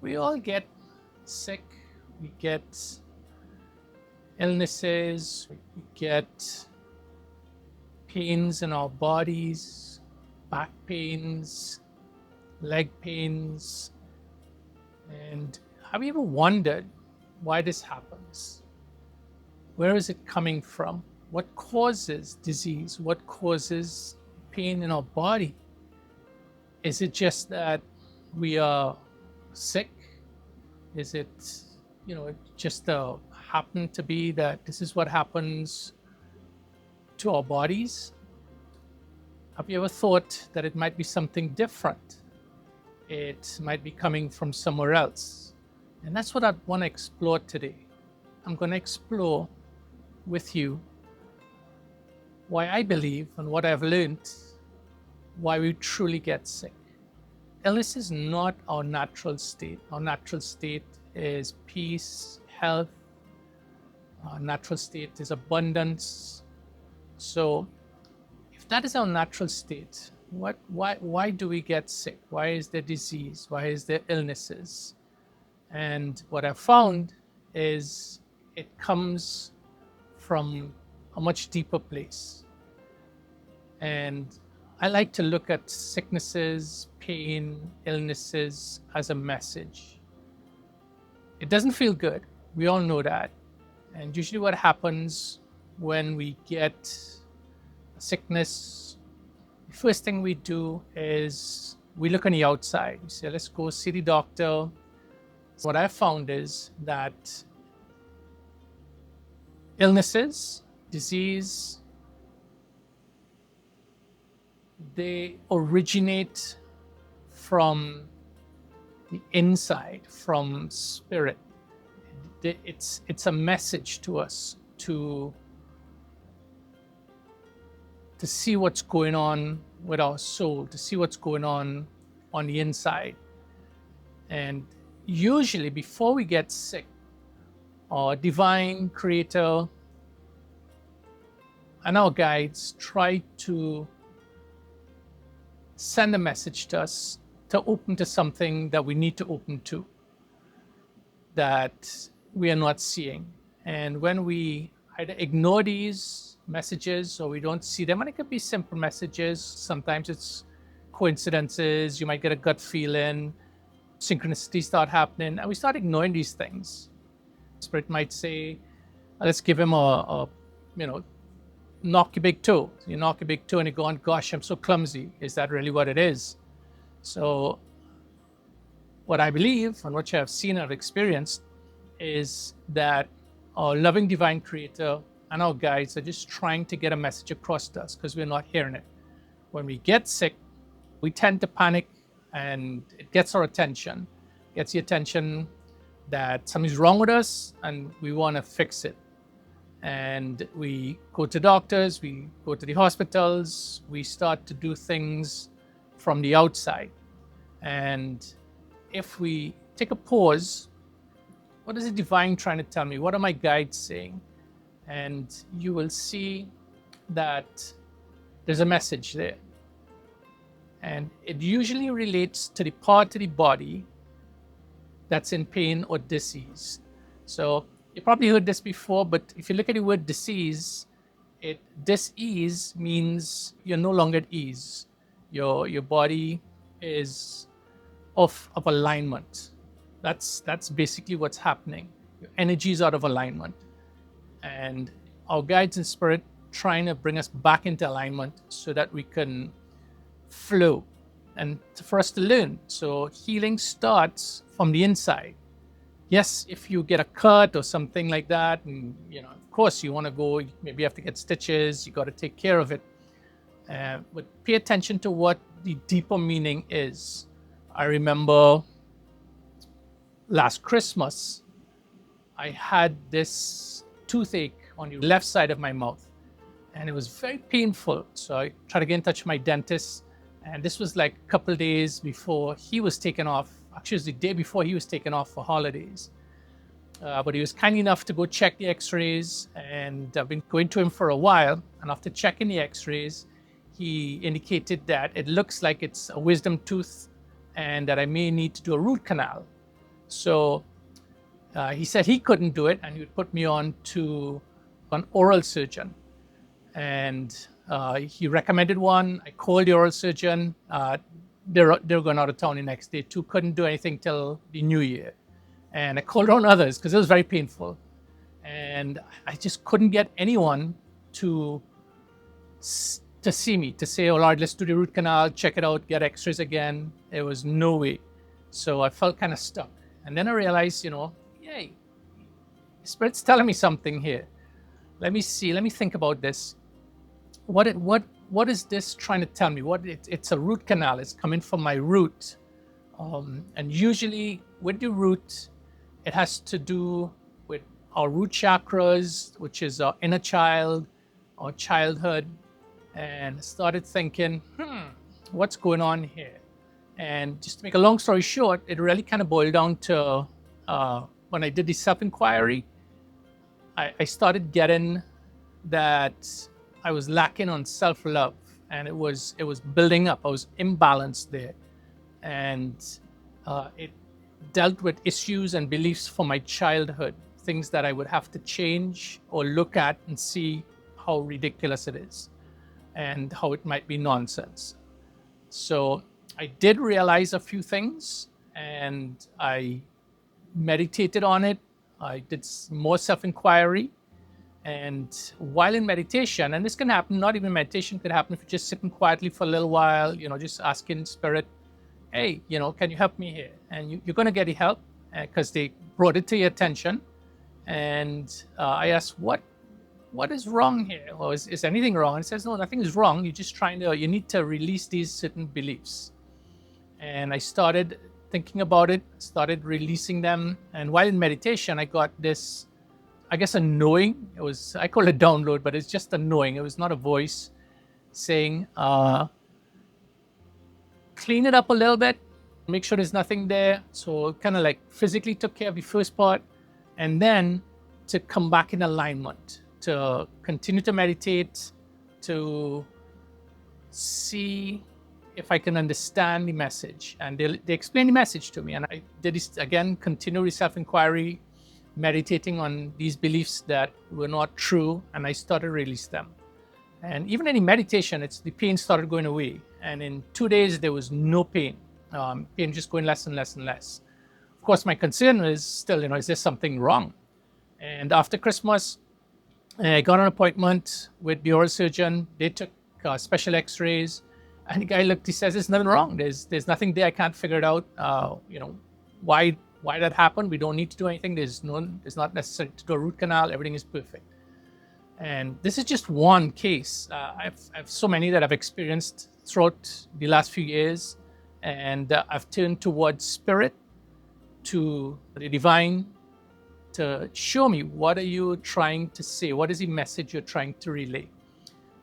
We all get sick, we get illnesses, we get pains in our bodies, back pains, leg pains. And have you ever wondered why this happens? Where is it coming from? What causes disease? What causes pain in our body? Is it just that we are sick? Is it, just happen to be that this is what happens to our bodies? Have you ever thought that it might be something different? It might be coming from somewhere else. And that's what I want to explore today. I'm going to explore with you why I believe and what I've learned, why we truly get sick. Illness is not our natural state. Our natural state is peace, health. Our natural state is abundance. So if that is our natural state, why do we get sick? Why is there disease? Why is there illnesses? And what I found is it comes from a much deeper place. And I like to look at sicknesses, pain, illnesses as a message. It doesn't feel good. We all know that. And usually what happens when we get a sickness, the first thing we do is we look on the outside. We say, let's go see the doctor. So what I found is that illnesses, disease, they originate from the inside, from spirit. It's a message to us to see what's going on with our soul, to see what's going on the inside. And usually before we get sick, our divine creator and our guides try to send a message to us to open to something that we need to open to, that we are not seeing. And when we either ignore these messages or we don't see them, and it could be simple messages, sometimes it's coincidences, you might get a gut feeling, synchronicities start happening, and we start ignoring these things. Spirit might say, let's give him a knock your big toe. You knock your big toe and you go on, gosh, I'm so clumsy. Is that really what it is? So what I believe and what you have seen and experienced is that our loving divine creator and our guides are just trying to get a message across to us because we're not hearing it. When we get sick, we tend to panic and it gets our attention, gets the attention that something's wrong with us and we want to fix it. And we go to doctors, we go to the hospitals, we start to do things from the outside. And if we take a pause, what is the divine trying to tell me? What are my guides saying? And you will see that there's a message there. And it usually relates to the part of the body that's in pain or disease. So you probably heard this before, but if you look at the word disease, dis-ease means you're no longer at ease. Your body is off of alignment. That's basically what's happening. Your energy is out of alignment. And our guides in spirit trying to bring us back into alignment so that we can flow and for us to learn. So healing starts from the inside. Yes, if you get a cut or something like that, and of course you want to go, maybe you have to get stitches, you got to take care of it. But pay attention to what the deeper meaning is. I remember last Christmas, I had this toothache on the left side of my mouth, and it was very painful. So I tried to get in touch with my dentist, and this was like a couple of days before he was taken off. Actually, it was the day before he was taken off for holidays. But he was kind enough to go check the x-rays, and I've been going to him for a while. And after checking the x-rays, he indicated that it looks like it's a wisdom tooth and that I may need to do a root canal. So he said he couldn't do it, and he would put me on to an oral surgeon. And he recommended one. I called the oral surgeon. They were going out of town the next day too. Couldn't do anything till the new year. And I called on others because it was very painful. And I just couldn't get anyone to see me, to say, oh Lord, let's do the root canal, check it out, get x-rays again. There was no way. So I felt kind of stuck. And then I realized, yay, Spirit's telling me something here. Let me think about this. What is this trying to tell me? It's a root canal. It's coming from my root. And usually with the root, it has to do with our root chakras, which is our inner child, our childhood. And I started thinking, what's going on here? And just to make a long story short, it really kind of boiled down to when I did the self-inquiry, I started getting that I was lacking on self-love, and it was building up. I was imbalanced there, and it dealt with issues and beliefs from my childhood, things that I would have to change or look at and see how ridiculous it is and how it might be nonsense. So I did realize a few things, and I meditated on it. I did more self-inquiry. And while in meditation, and this can happen, not even meditation, could happen if you're just sitting quietly for a little while, just asking Spirit, hey, can you help me here? And you're going to get the help because they brought it to your attention. And I asked, what is wrong here? Or is anything wrong? And it says, no, nothing is wrong. You're just you need to release these certain beliefs. And I started thinking about it, started releasing them. And while in meditation, I got this, I guess, a knowing. I call it download, but it's just a knowing. It was not a voice saying, clean it up a little bit, make sure there's nothing there. So kind of like physically took care of the first part, and then to come back in alignment, to continue to meditate, to see if I can understand the message. And they explained the message to me. And I did this again, continual self-inquiry, meditating on these beliefs that were not true, and I started to release them. And even in meditation, the pain started going away. And in 2 days, there was no pain. Pain just going less and less and less. Of course, my concern is still, is there something wrong? And after Christmas, I got an appointment with the oral surgeon. They took special x-rays. And the guy looked, he says, there's nothing wrong. There's nothing there. I can't figure it out. Why that happened. We don't need to do anything. It's not necessary to do a root canal. Everything is perfect. And this is just one case. I have so many that I've experienced throughout the last few years. And I've turned towards Spirit, to the divine, to show me, what are you trying to say? What is the message you're trying to relay?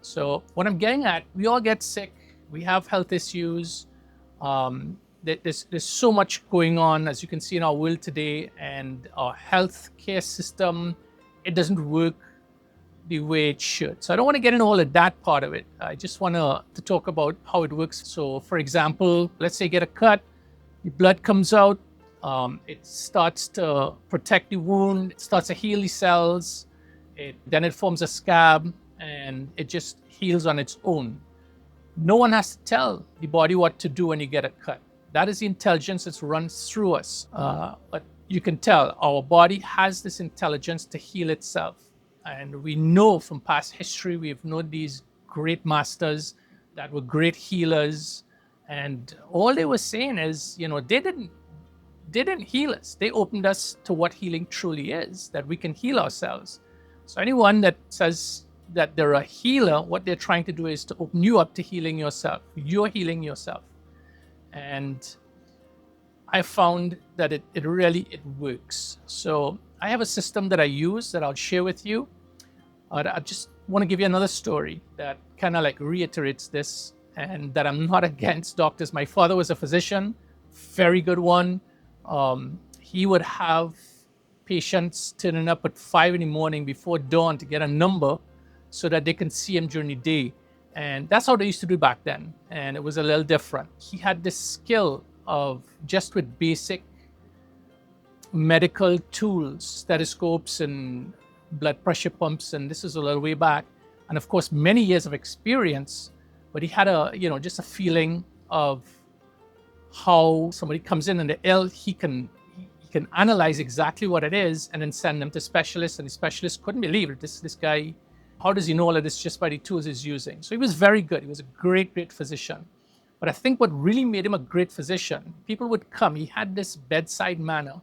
So what I'm getting at, we all get sick. We have health issues. There's so much going on, as you can see in our world today, and our health care system, it doesn't work the way it should. So I don't want to get into all of that part of it. I just want to talk about how it works. So for example, let's say you get a cut, the blood comes out, it starts to protect the wound, it starts to heal the cells, then it forms a scab, and it just heals on its own. No one has to tell the body what to do when you get a cut. That is the intelligence that runs through us. But you can tell our body has this intelligence to heal itself. And we know from past history, we've known these great masters that were great healers. And all they were saying is, they didn't heal us. They opened us to what healing truly is, that we can heal ourselves. So anyone that says that they're a healer, what they're trying to do is to open you up to healing yourself. You're healing yourself. And I found that it really works. So I have a system that I use that I'll share with you. I just want to give you another story that kind of like reiterates this, and that I'm not against doctors. My father was a physician, very good one. He would have patients turning up at 5 a.m. before dawn to get a number so that they can see him during the day. And that's how they used to do back then. And it was a little different. He had this skill of just with basic medical tools, stethoscopes and blood pressure pumps, and this is a little way back, and of course many years of experience. But he had just a feeling of how somebody comes in and they're ill. He can analyze exactly what it is and then send them to specialists, and the specialist couldn't believe it. This guy, how does he know all of this just by the tools he's using? So he was very good. He was a great physician. But I think what really made him a great physician, people would come, he had this bedside manner,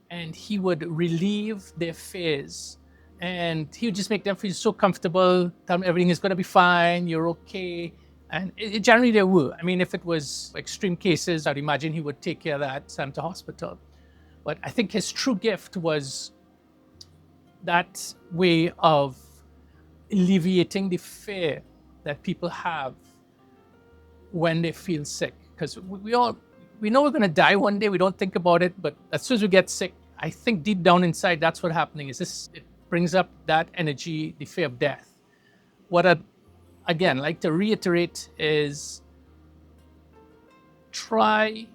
and he would relieve their fears. And he would just make them feel so comfortable, tell them everything is going to be fine, you're okay. And generally they were. I mean, if it was extreme cases, I'd imagine he would take care of that, send them to hospital. But I think his true gift was that way of alleviating the fear that people have when they feel sick. Because we know we're going to die one day. We don't think about it, but as soon as we get sick, I think deep down inside, that's what's happening. It brings up that energy, the fear of death. What I'd, again, like to reiterate is try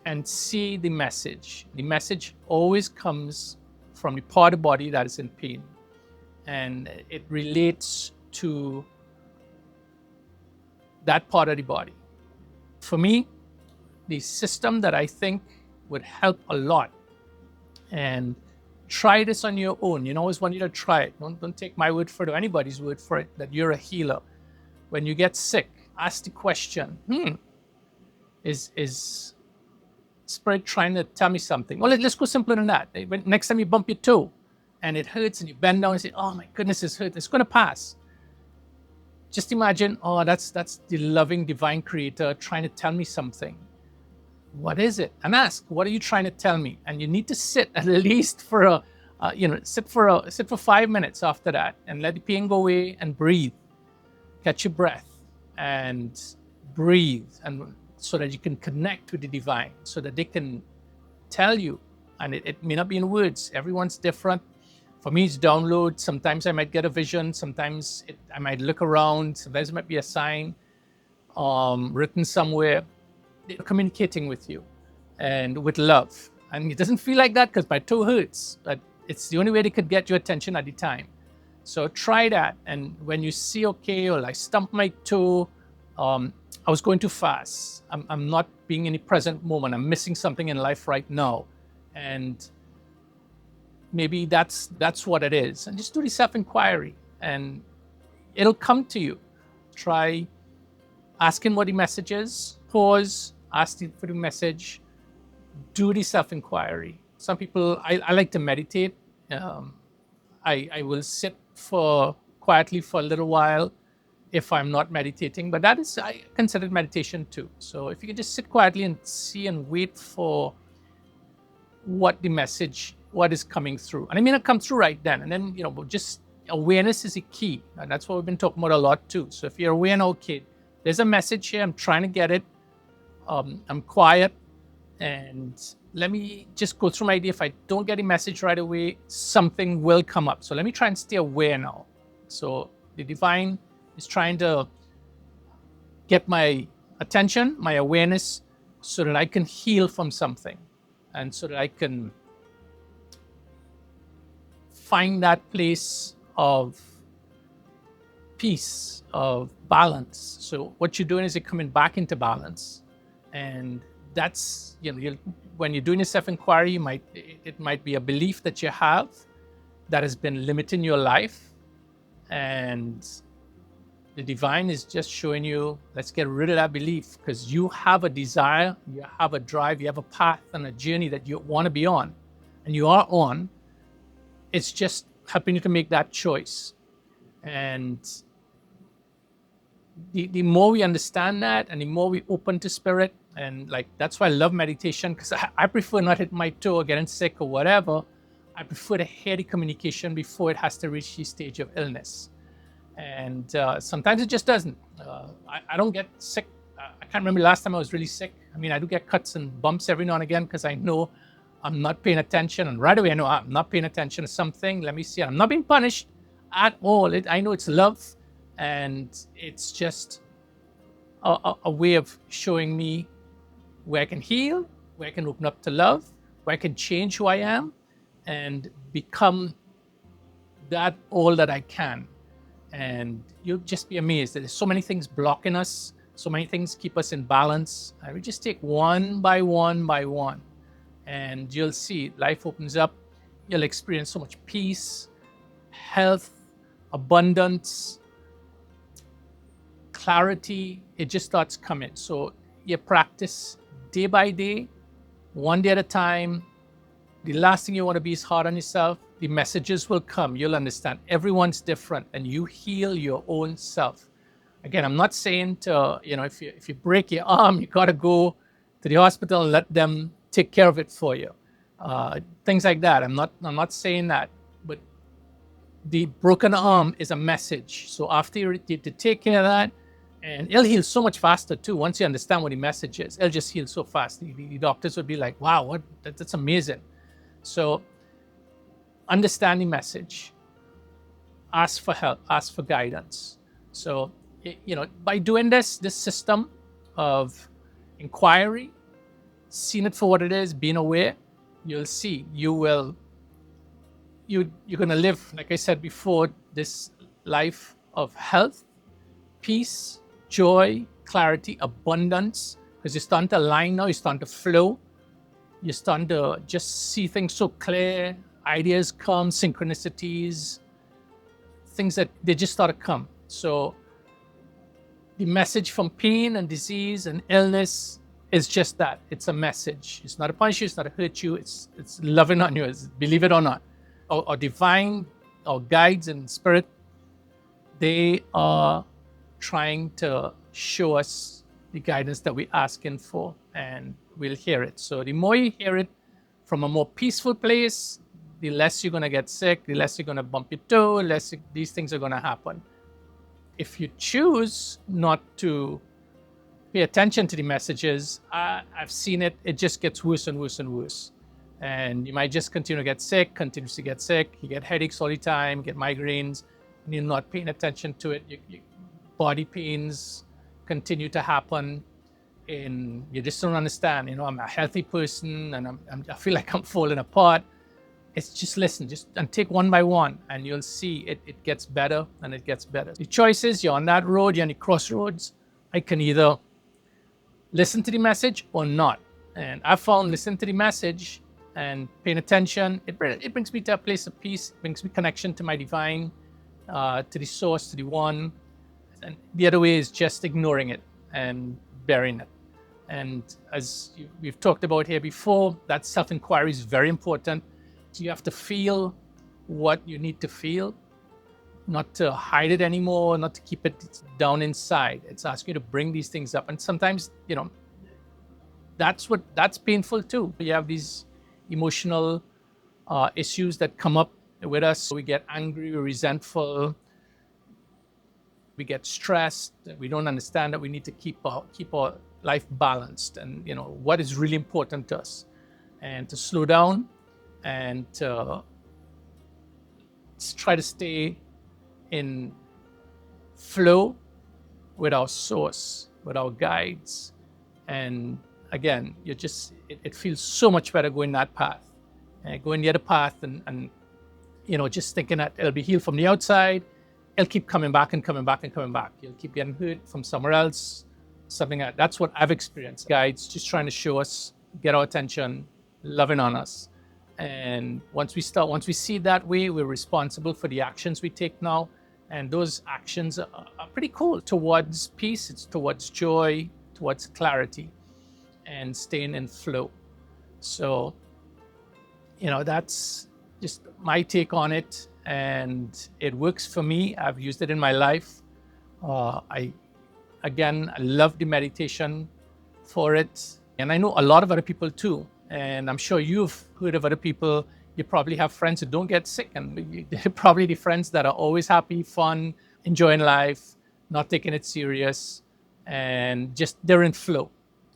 and see the message. The message always comes from the part of the body that is in pain, and it relates to that part of the body. For me, the system that I think would help a lot, and try this on your own. I always want you to try it. Don't take my word for it or anybody's word for it that you're a healer. When you get sick, ask the question, is Spirit trying to tell me something? Well, let's go simpler than that. Next time you bump your toe and it hurts and you bend down and say, oh my goodness, it's hurt. It's going to pass. Just imagine, oh, that's the loving divine creator trying to tell me something. What is it? And ask, what are you trying to tell me? And you need to sit at least for sit for 5 minutes after that and let the pain go away and breathe. Catch your breath and breathe, and so that you can connect with the divine, so that they can tell you. And it may not be in words. Everyone's different. For me, it's download. Sometimes I might get a vision. Sometimes I might look around. Sometimes it might be a sign written somewhere. They're communicating with you and with love. And it doesn't feel like that because my toe hurts, but it's the only way they could get your attention at the time. So try that. And when you see, okay, well, I stumped my toe, I was going too fast. I'm not being in the present moment. I'm missing something in life right now. And maybe that's what it is. And just do the self-inquiry and it'll come to you. Try asking what the message is. Pause, ask for the message. Do the self-inquiry. Some people, I like to meditate. I will sit quietly for a little while if I'm not meditating, but I consider meditation too. So if you can just sit quietly and see and wait for what is coming through. And it may not come through right then. And then, just awareness is a key. And that's what we've been talking about a lot too. So if you're aware, okay, there's a message here, I'm trying to get it. I'm quiet, and let me just go through my idea. If I don't get a message right away, something will come up. So let me try and stay aware now. So the divine is trying to get my attention, my awareness, so that I can heal from something, and so that I can find that place of peace, of balance. So what you're doing is you're coming back into balance. And that's, when you're doing a self-inquiry, it might be a belief that you have that has been limiting your life. And the divine is just showing you, let's get rid of that belief, because you have a desire, you have a drive, you have a path and a journey that you want to be on. And you are on. It's just helping you to make that choice. And the more we understand that, and the more we open to spirit, and that's why I love meditation, because I prefer not hit my toe or getting sick or whatever. I prefer to hear the communication before it has to reach the stage of illness. And sometimes it just doesn't. I don't get sick. I can't remember the last time I was really sick. I mean, I do get cuts and bumps every now and again because I know I'm not paying attention. And right away, I know I'm not paying attention to something. Let me see. I'm not being punished at all. I know it's love. And it's just a way of showing me where I can heal, where I can open up to love, where I can change who I am and become that all that I can. And you'll just be amazed that there's so many things blocking us, so many things keep us in balance. And we just take one by one by one, and you'll see life opens up. You'll experience so much peace, health, abundance, clarity. It just starts coming. So you practice day by day, one day at a time. The last thing you want to be is hard on yourself. The messages will come. You'll understand everyone's different, and you heal your own self. Again, I'm not saying to, if you break your arm, you got to go to the hospital and let them take care of it for you. Things like that. I'm not saying that, but the broken arm is a message. So after you take care of that, and it'll heal so much faster too. Once you understand what the message is, it'll just heal so fast. The doctors would be like, wow, that's amazing. So understand the message, ask for help, ask for guidance. So, by doing this system of inquiry, seeing it for what it is, being aware, you'll see you're going to live, like I said before, this life of health, peace, joy, clarity, abundance, because you're starting to align now, you're starting to flow. You're starting to just see things so clear. Ideas come, synchronicities, things that they just start to come. So the message from pain and disease and illness is just that. It's a message. It's not to punish you. It's not to hurt you. It's loving on you, believe it or not. Our divine, our guides and spirit, they are trying to show us the guidance that we're asking for, and we'll hear it. So the more you hear it from a more peaceful place, the less you're going to get sick, the less you're going to bump your toe, these things are going to happen. If you choose not to pay attention to the messages, I've seen it just gets worse and worse and worse. And you might just continue to get sick, continuously get sick, you get headaches all the time, get migraines, and you're not paying attention to it. Your body pains continue to happen, and you just don't understand. I'm a healthy person, and I feel like I'm falling apart. It's just listen, and take one by one, and you'll see it gets better and it gets better. The choice is you're on that road, you're on the crossroads. I can either listen to the message or not. And I found listening to the message and paying attention, it brings me to a place of peace. It brings me connection to my divine, to the source, to the one. And the other way is just ignoring it and burying it. And as we've talked about here before, that self-inquiry is very important. So you have to feel what you need to feel, not to hide it anymore, not to keep it down inside. It's asking you to bring these things up. And sometimes, that's painful too. You have these emotional issues that come up with us. We get angry, we're resentful, we get stressed, we don't understand that we need to keep our life balanced, and what is really important to us, and to slow down and to try to stay in flow with our source, with our guides. And again, it feels so much better going that path, and going the other path, and just thinking that it'll be healed from the outside. It'll keep coming back and coming back and coming back. You'll keep getting hurt from somewhere else, something like that. That's what I've experienced. Guides just trying to show us, get our attention, loving on us. And once we see it that way, we're responsible for the actions we take now. And those actions are pretty cool towards peace. It's towards joy, towards clarity, and staying in flow. So, that's just my take on it. And it works for me. I've used it in my life. I love the meditation for it. And I know a lot of other people too. And I'm sure you've heard of other people. You probably have friends who don't get sick. And they're probably the friends that are always happy, fun, enjoying life, not taking it serious, and just they're in flow.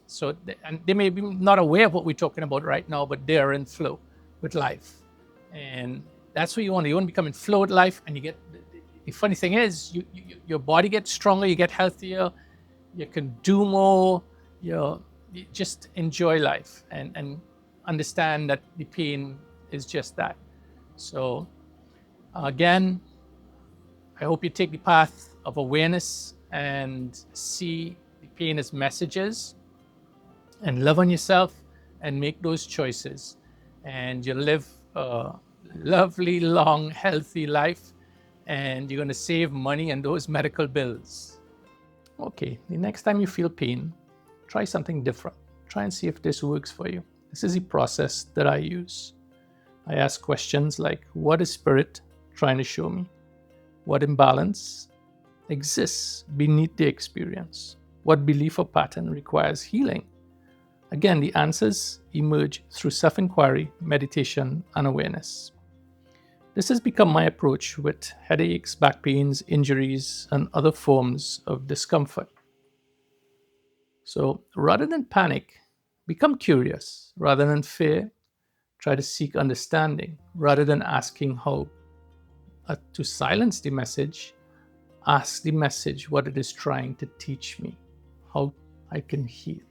So, and they may be not aware of what we're talking about right now, but they're in flow with life. And that's what you want. You want to become in flow with life, and you get. The funny thing is, your body gets stronger, you get healthier, you can do more. You just enjoy life and understand that the pain is just that. So again, I hope you take the path of awareness and see the pain as messages, and love on yourself and make those choices. And you'll live a lovely, long, healthy life, and you're going to save money on those medical bills. Okay, the next time you feel pain, try something different. Try and see if this works for you. This is the process that I use. I ask questions like, what is spirit trying to show me? What imbalance exists beneath the experience? What belief or pattern requires healing? Again, the answers emerge through self-inquiry, meditation, and awareness. This has become my approach with headaches, back pains, injuries, and other forms of discomfort. So rather than panic, become curious. Rather than fear, try to seek understanding. Rather than asking how to silence the message, ask the message what it is trying to teach me, how I can heal.